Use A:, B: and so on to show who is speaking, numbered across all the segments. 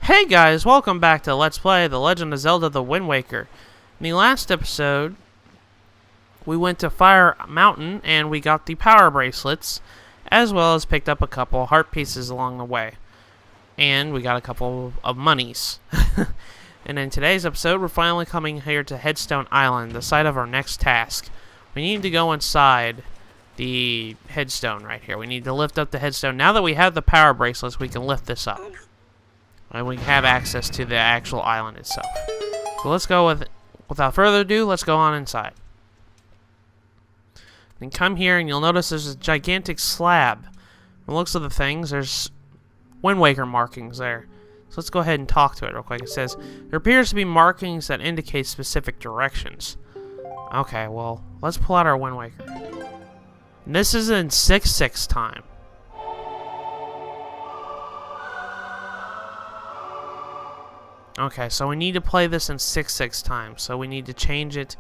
A: Hey guys, welcome back to Let's Play The Legend of Zelda The Wind Waker. In the last episode, we went to Fire Mountain and we got the power bracelets, as well as picked up a couple heart pieces along the way. And we got a couple of monies. And in today's episode, we're finally coming here to Headstone Island, the site of our next task. We need to go inside the headstone right here. We need to lift up the headstone. Now that we have the power bracelets, we can lift this up. And we have access to the actual island itself. So let's go without further ado, let's go on inside. And come here and you'll notice there's a gigantic slab. From the looks of the things, there's Wind Waker markings there. So let's go ahead and talk to it real quick. It says, there appears to be markings that indicate specific directions. Okay, well, let's pull out our Wind Waker. And this is in 6/6 time. Okay, so we need to play this in 6/6 time. So we need to change it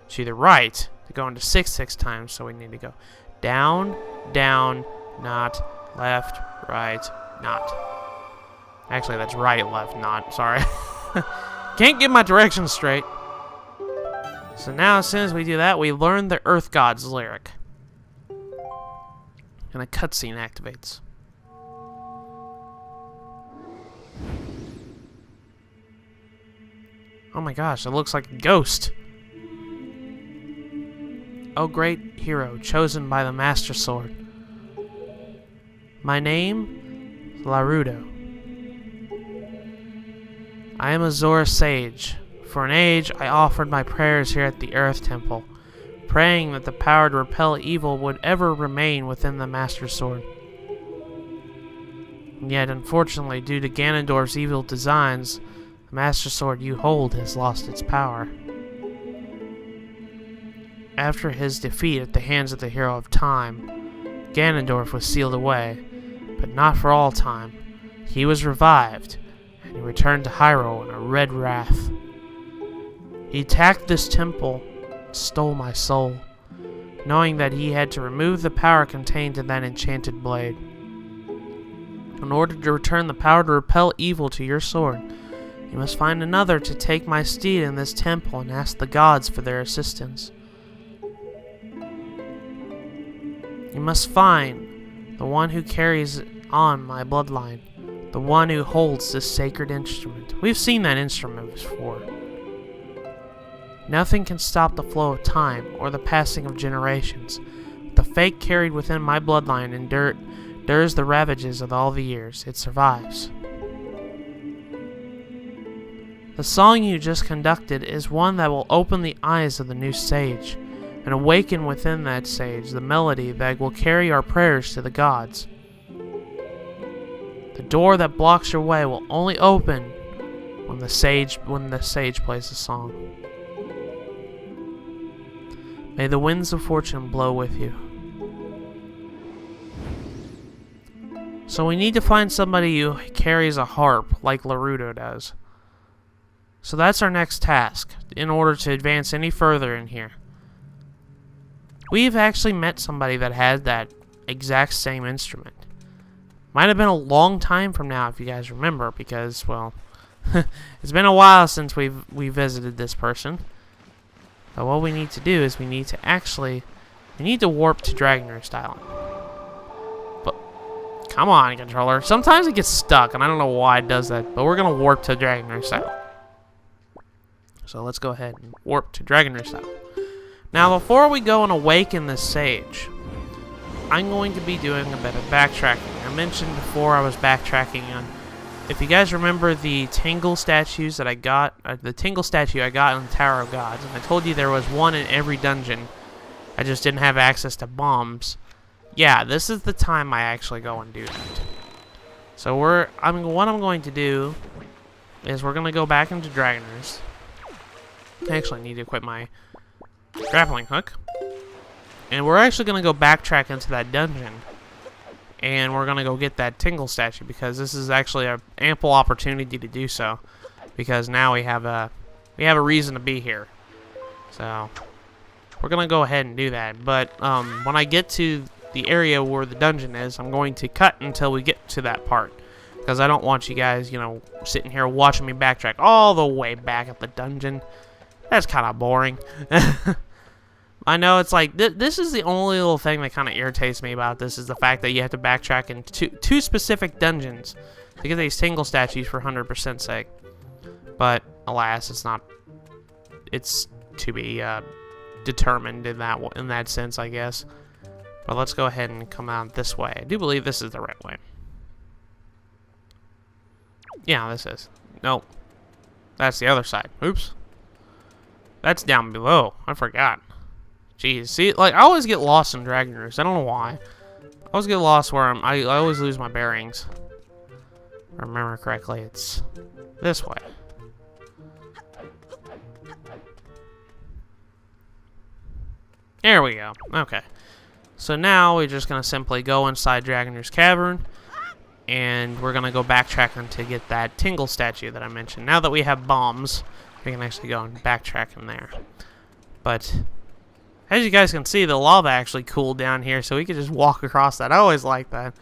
A: to the right to go into 6/6 time. So we need to go down, down, not, left, right, not. Actually, that's right, left, not. Sorry. Can't get my directions straight. So now, as soon as we do that, we learn the Earth God's lyric. And a cutscene activates. Oh my gosh, it looks like a ghost. Oh great hero, chosen by the Master Sword. My name is Larudo. I am a Zora sage. For an age, I offered my prayers here at the Earth Temple, praying that the power to repel evil would ever remain within the Master Sword. And yet, unfortunately, due to Ganondorf's evil designs, the Master Sword you hold has lost its power. After his defeat at the hands of the Hero of Time, Ganondorf was sealed away, but not for all time. He was revived, and he returned to Hyrule in a red wrath. He attacked this temple and stole my soul, knowing that he had to remove the power contained in that enchanted blade. In order to return the power to repel evil to your sword, you must find another to take my steed in this temple and ask the gods for their assistance. You must find the one who carries on my bloodline, the one who holds this sacred instrument. We've seen that instrument before. Nothing can stop the flow of time or the passing of generations. The fate carried within my bloodline endures the ravages of all the years. It survives. The song you just conducted is one that will open the eyes of the new sage, and awaken within that sage the melody that will carry our prayers to the gods. The door that blocks your way will only open when the sage plays the song. May the winds of fortune blow with you. So we need to find somebody who carries a harp like Larudo does. So that's our next task, in order to advance any further in here. We've actually met somebody that had that exact same instrument. Might have been a long time from now, if you guys remember, because, well, it's been a while since we visited this person. But what we need to do is we need to warp to Dragon Roost Island. But, come on, controller. Sometimes it gets stuck, and I don't know why it does that, but we're going to warp to Dragon Roost Island. So let's go ahead and warp to Dragon Roost Island. Now, before we go and awaken this sage, I'm going to be doing a bit of backtracking. I mentioned before I was backtracking on, if you guys remember the Tingle statues that I got, the Tingle statue I got in the Tower of Gods, and I told you there was one in every dungeon. I just didn't have access to bombs. Yeah, this is the time I actually go and do that. So what I'm going to do is we're going to go back into Dragon Roost. I actually need to equip my grappling hook. And we're actually going to go backtrack into that dungeon. And we're going to go get that Tingle statue, because this is actually an ample opportunity to do so. Because now we have a reason to be here. So we're going to go ahead and do that. But when I get to the area where the dungeon is, I'm going to cut until we get to that part. because I don't want you guys, you know, sitting here watching me backtrack all the way back at the dungeon. That's kind of boring. I know it's like, this is the only little thing that kind of irritates me about this, is the fact that you have to backtrack in two specific dungeons to get these tingle statues for 100% sake. But, alas, it's not, it's to be determined in that sense, I guess. But let's go ahead and come out this way. I do believe this is the right way. Yeah, this is. Nope. That's the other side. Oops. That's down below. I forgot. Jeez. See, like, I always get lost in Dragon Roost. I don't know why. I always get lost where I always lose my bearings. If I remember correctly, it's this way. There we go. Okay. So now we're just going to simply go inside Dragon Roost Cavern, and we're going to go backtracking to get that tingle statue that I mentioned. Now that we have bombs, we can actually go and backtrack in there. But as you guys can see, the lava actually cooled down here, so we could just walk across that. I always like that.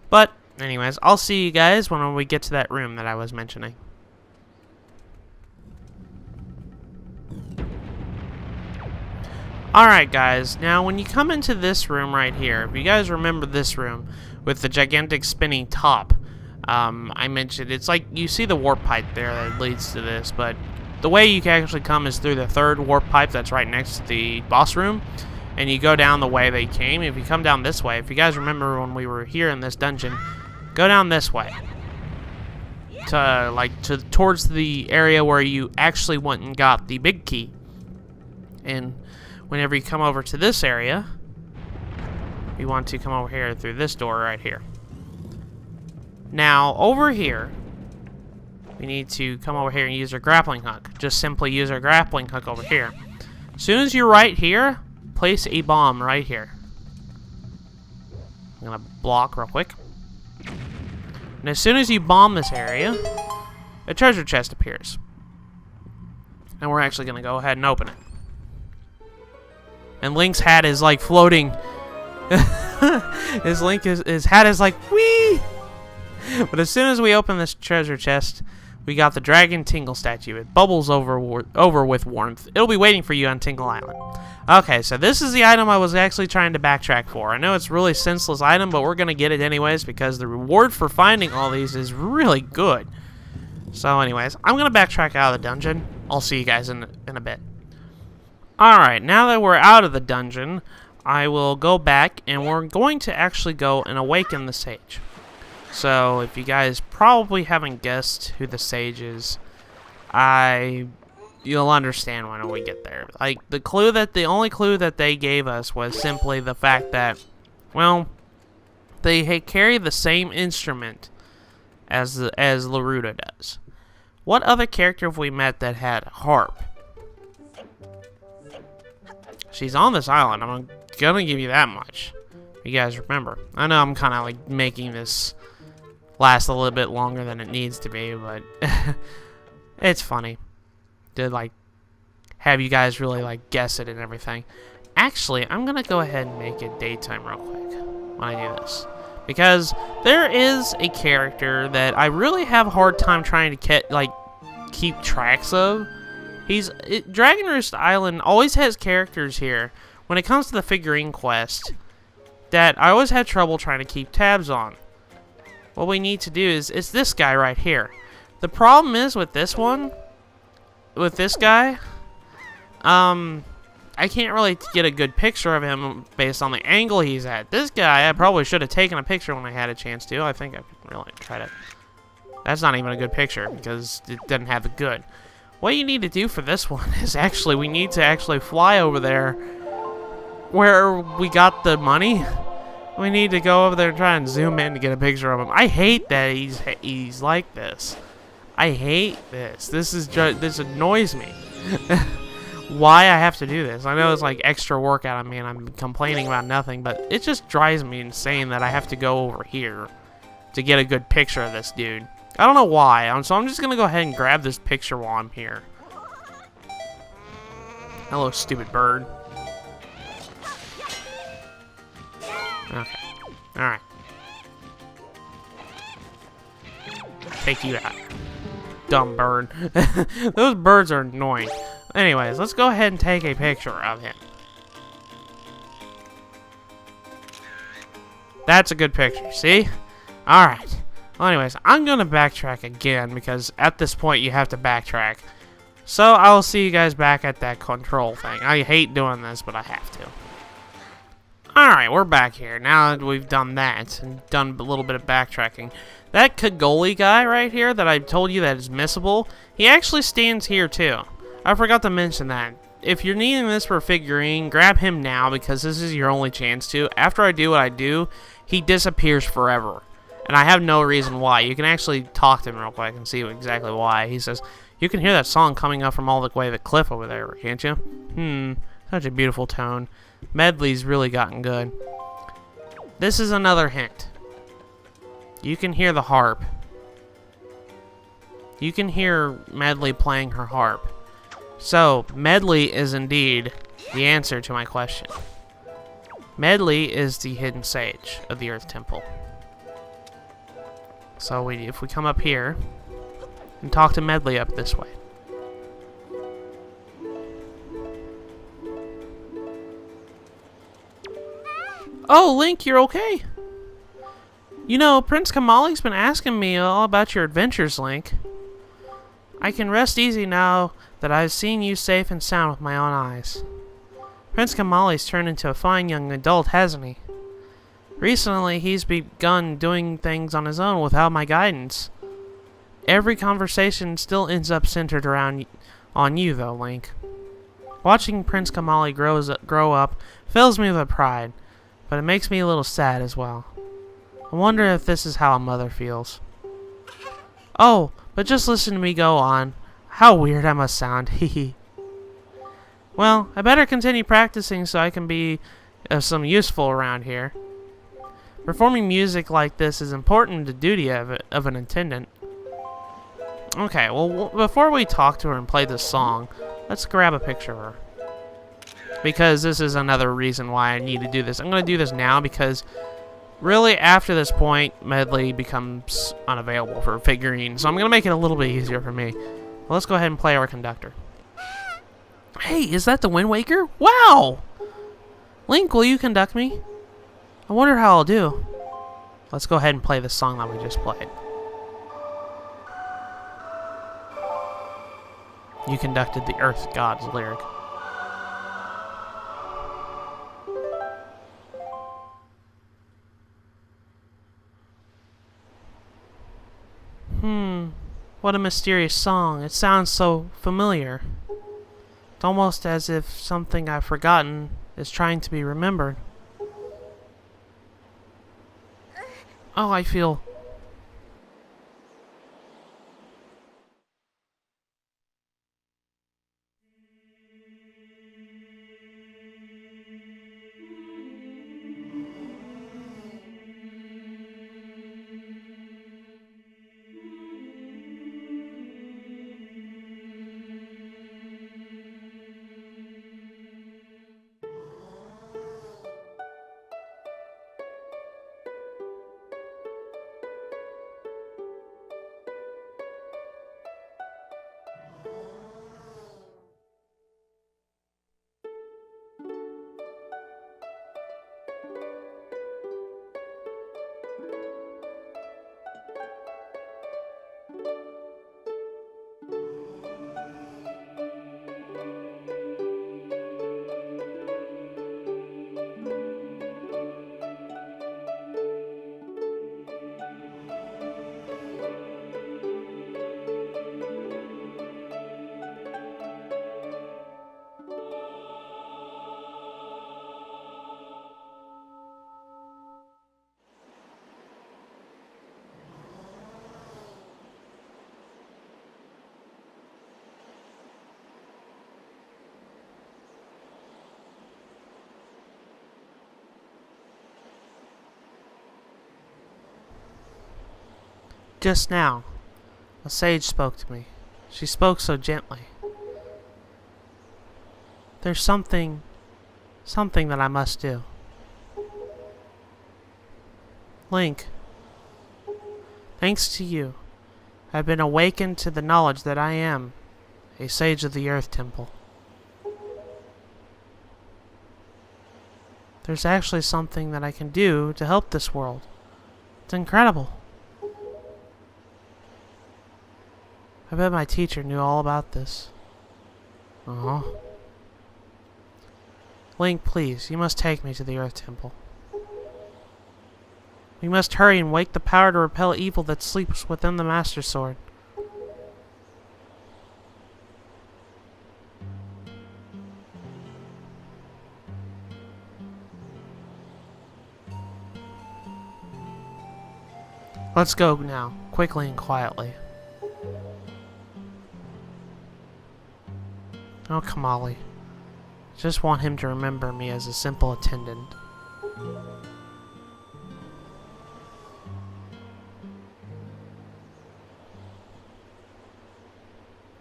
A: But anyways, I'll see you guys when we get to that room that I was mentioning. Alright guys, now when you come into this room right here, if you guys remember this room with the gigantic spinning top, I mentioned, it's like you see the warp pipe there that leads to this, but the way you can actually come is through the third warp pipe that's right next to the boss room, and you go down the way they came. If you come down this way, if you guys remember when we were here in this dungeon, go down this way towards the area where you actually went and got the big key. And whenever you come over to this area, you want to come over here through this door right here. Now, over here, we need to come over here and use our grappling hook. Just simply use our grappling hook over here. As soon as you're right here, place a bomb right here. I'm going to block real quick. And as soon as you bomb this area, a treasure chest appears. And we're actually going to go ahead and open it. And Link's hat is like floating. his hat is like, whee! But as soon as we open this treasure chest, we got the Dragon Tingle Statue. It bubbles over with warmth. It'll be waiting for you on Tingle Island. Okay, so this is the item I was actually trying to backtrack for. I know it's a really senseless item, but we're going to get it anyways because the reward for finding all these is really good. So anyways, I'm going to backtrack out of the dungeon. I'll see you guys in a bit. Alright, now that we're out of the dungeon, I will go back and we're going to actually go and awaken the sage. So, if you guys probably haven't guessed who the sage is, you'll understand when we get there. Like, the only clue that they gave us was simply the fact that, well, they carry the same instrument as Laruda does. What other character have we met that had a harp? She's on this island. I'm gonna give you that much. You guys remember. I know I'm kind of like making this last a little bit longer than it needs to be, but it's funny to like have you guys really like guess it and everything. Actually, I'm gonna go ahead and make it daytime real quick when I do this, because there is a character that I really have a hard time trying to keep tracks of. Dragon Roost Island always has characters here, when it comes to the figurine quest, that I always have trouble trying to keep tabs on. What we need to do is, it's this guy right here. The problem is with this guy, I can't really get a good picture of him based on the angle he's at. This guy, I probably should have taken a picture when I had a chance to. I think I could really try to. That's not even a good picture because it doesn't have the good. What you need to do for this one is we need to actually fly over there where we got the money. We need to go over there and try and zoom in to get a picture of him. I hate that he's like this. I hate this. This annoys me. Why I have to do this. I know it's like extra work out of me and I'm complaining about nothing, but it just drives me insane that I have to go over here to get a good picture of this dude. I don't know why, so I'm just going to go ahead and grab this picture while I'm here. Hello, stupid bird. Okay. Alright. Take you out. Dumb bird. Those birds are annoying. Anyways, let's go ahead and take a picture of him. That's a good picture, see? Alright. Well, anyways, I'm going to backtrack again because at this point you have to backtrack. So I'll see you guys back at that control thing. I hate doing this, but I have to. Alright, we're back here. Now that we've done that and done a little bit of backtracking. That Kagoli guy right here that I told you that is missable, he actually stands here too. I forgot to mention that. If you're needing this for a figurine, grab him now because this is your only chance to. After I do what I do, he disappears forever. And I have no reason why. You can actually talk to him real quick and see exactly why. He says, you can hear that song coming up from all the way to the cliff over there, can't you? Such a beautiful tone. Medley's really gotten good. This is another hint. You can hear the harp. You can hear Medley playing her harp. So, Medley is indeed the answer to my question. Medley is the hidden sage of the Earth Temple. So if we come up here and talk to Medley up this way. Oh, Link, you're okay. You know, Prince Kamali's been asking me all about your adventures, Link. I can rest easy now that I've seen you safe and sound with my own eyes. Prince Kamali's turned into a fine young adult, hasn't he? Recently, he's begun doing things on his own without my guidance. Every conversation still ends up centered around on you, though, Link. Watching Prince Kamali grow up fills me with pride, but it makes me a little sad as well. I wonder if this is how a mother feels. Oh, but just listen to me go on. How weird I must sound, hehe. Well, I better continue practicing so I can be of some useful around here. Performing music like this is important to the duty of an attendant. Okay, well, before we talk to her and play this song, let's grab a picture of her. Because this is another reason why I need to do this. I'm going to do this now because really after this point, Medley becomes unavailable for a figurine. So I'm going to make it a little bit easier for me. Well, let's go ahead and play our conductor. Hey, is that the Wind Waker? Wow! Link, will you conduct me? I wonder how I'll do. Let's go ahead and play the song that we just played. You conducted the Earth God's lyric. What a mysterious song. It sounds so familiar. It's almost as if something I've forgotten is trying to be remembered. Oh, I feel... Just now, a sage spoke to me. She spoke so gently. There's something that I must do. Link, thanks to you, I've been awakened to the knowledge that I am a sage of the Earth Temple. There's actually something that I can do to help this world. It's incredible. I bet my teacher knew all about this. Uh-huh. Link, please, you must take me to the Earth Temple. We must hurry and wake the power to repel evil that sleeps within the Master Sword. Let's go now, quickly and quietly. Oh, Kamali. Just want him to remember me as a simple attendant.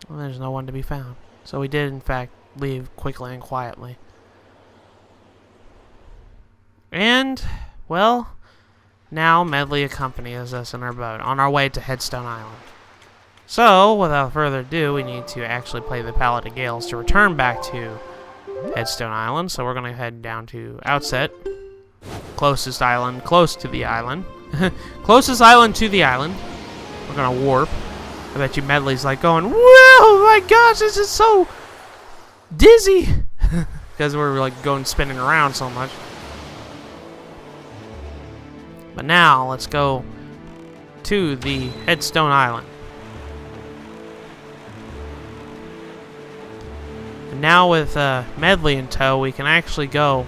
A: Well, there's no one to be found. So we did, in fact, leave quickly and quietly. And, well, now Medley accompanies us in our boat on our way to Headstone Island. So, without further ado, we need to actually play the Palette of Gales to return back to Headstone Island. So we're going to head down to Outset. Closest island, close to the island. Closest island to the island. We're going to warp. I bet you Medley's like going, whoa, my gosh, this is so dizzy. Because we're like going spinning around so much. But now, let's go to the Headstone Island. And now with Medley in tow, we can actually go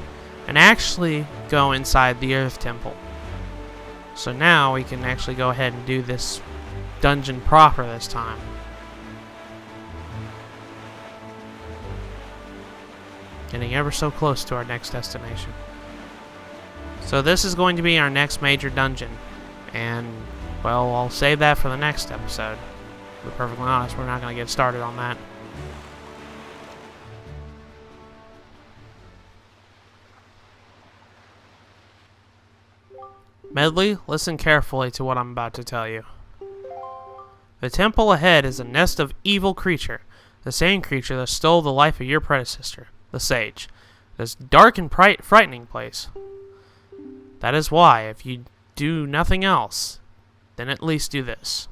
A: inside the Earth Temple. So now we can actually go ahead and do this dungeon proper this time. Getting ever so close to our next destination. So this is going to be our next major dungeon. And, well, I'll save that for the next episode. To be perfectly honest, we're not going to get started on that. Medley, listen carefully to what I'm about to tell you. The temple ahead is a nest of evil creature, the same creature that stole the life of your predecessor, the sage. This dark and frightening place. That is why, if you do nothing else, then at least do this.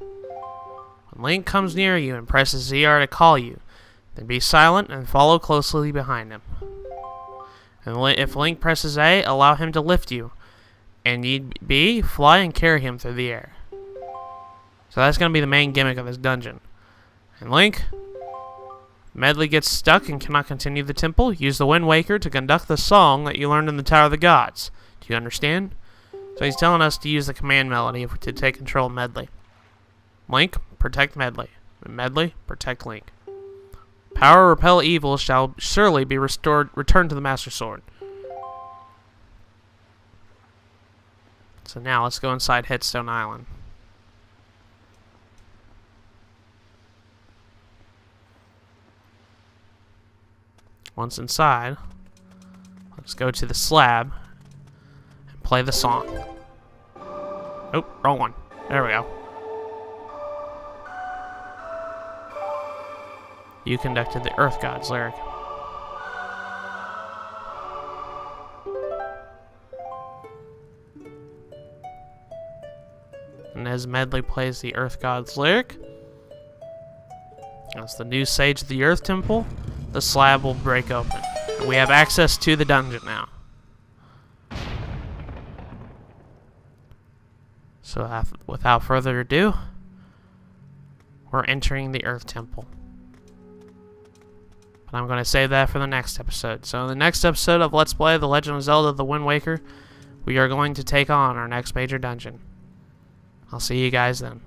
A: When Link comes near you and presses ZR to call you, then be silent and follow closely behind him. And if Link presses A, allow him to lift you. And need be, fly and carry him through the air. So that's going to be the main gimmick of this dungeon. And Link, Medley gets stuck and cannot continue the temple. Use the Wind Waker to conduct the song that you learned in the Tower of the Gods. Do you understand? So he's telling us to use the command melody to take control of Medley. Link, protect Medley. Medley, protect Link. Power repel evil shall surely be returned to the Master Sword. So now let's go inside Headstone Island. Once inside, let's go to the slab and play the song. Oh, wrong one. There we go. You conducted the Earth God's lyric. And as Medley plays the Earth God's lyric, as the new sage of the Earth Temple, the slab will break open. And we have access to the dungeon now. So without further ado, we're entering the Earth Temple. But I'm going to save that for the next episode. So in the next episode of Let's Play The Legend of Zelda The Wind Waker, we are going to take on our next major dungeon. I'll see you guys then.